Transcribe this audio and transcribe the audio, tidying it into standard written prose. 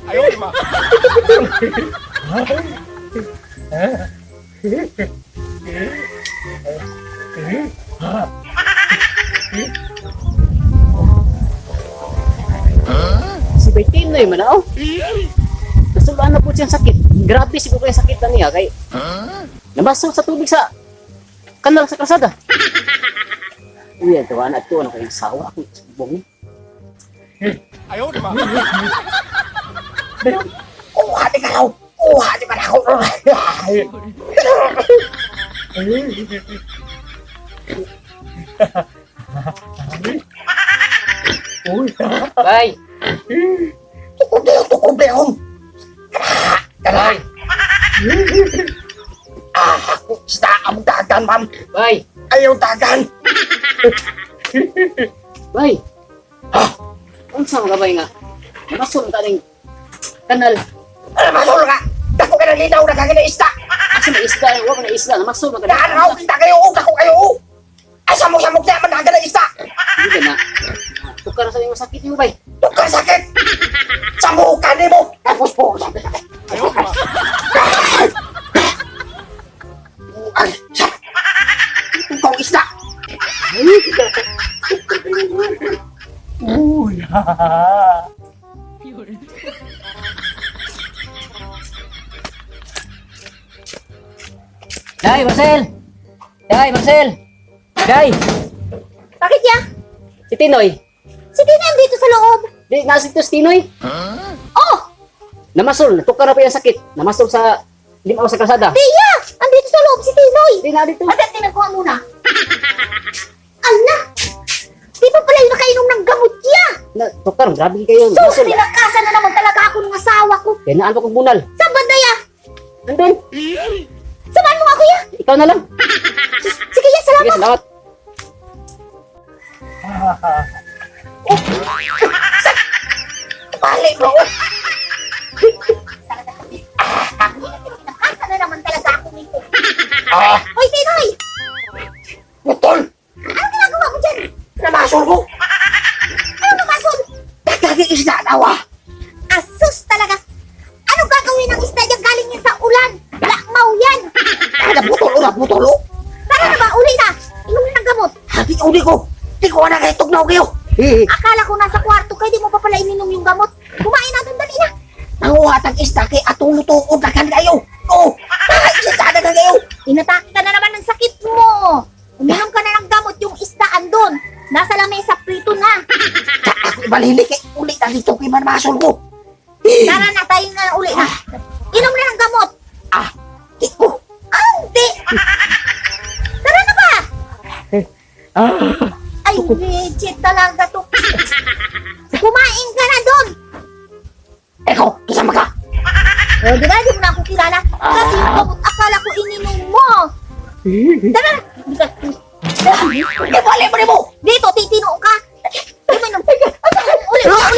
Ayaw, di ba? Si Betinoy man oh. Nasulaan na po siyang sakit. Grabe siguro kaya sakit na niya kay nabasag sa tubig sa kanal sa kalsada. Uy, ito anak kayong sawa ako. Bong. Ayaw, di ba? Kuha di ka raw! Kuha di ka raw! Bay, Tukong-tukong! Kalay! Ako isda ang dagan, ma'am! bay, Ayaw dagan! bay. Ha? Unsa mga bay nga? Namasol ka ning kanal. Ano masol ka? Dako ka na linaw na kagina isda! Asa na isda, wa na isda, namasol ka. Daan raw isda kayo! Dako kayo! Asa mo siya mukha man na isda! Hindi na. Tukar sa imong sakit mo bay. Tukar sakit! Sa mukha ni mo! Tapos po ako sabi sakit! Ayaw, di ba? Ay! Sa! Ikaw isda! Uy, Day, Marcel. Day, Marcel. Day, Bakit ya? si Tinoy. Si Tina dito sa loob. Di nasa ito si Tinoy. Oh! Namasol, tukar na po yung sakit. Namasol sa limaw sa kalsada. Tia! Andito sa loob si Tinoy. Di na dito. Adat, tinagkuha muna. Ala! Di pa pala yung nakainom ng gamot niya. Na, tukar, grabe kayo. Sus, Namasol. tinakasan na naman talaga ako ng asawa ko. Kaya naan pa kong bunal. Saan ba ya? Nandun. Samahan mo nga kuya. Ikaw na lang. Sige ya, Sige, salamat. salamat. Balik mo! Tinakasan na naman talaga ako nito. Ah! Hoy, Tinoy! Putol! Ano ginagawa mo dyan? Namasol ko! Ano namasol? Dagdagi isda daw ah! Asus talaga. Ano gagawin ng isda dyan galing yan sa ulan? Lakmaw yan. Naputol o! Tara na ba? Uli na. Inumin ng gamot. Hati uli ko! Di ko na kahit tugnaw kayo! Akala ko nasa kwarto kaya di mo pa pala ininom yung gamot. Kumain natin, dali na. Nanguhatag isda kay atong lutuod na kan kayo! Oo! Nakakisda na kayo! Inatake ka na naman ng sakit mo. Uminom ka na ng gamot yung isda andon. Nasa lamesa prito na. Ako balili kay uli na dito kay manmasol ko! Tara na, tayo na uli na. Inom na ng gamot. Ah! Di ko! Hindi. Tara na ba? Ay, legit talaga to. Kumain ka na doon. Eko! Kasama ka! O, di ba? Di mo na ako kilala. Kasi yung gamot, akala ko ininom mo. Tara na. Di bali mo ni mo! Dito, titino ka. Uminom. Uli, uli.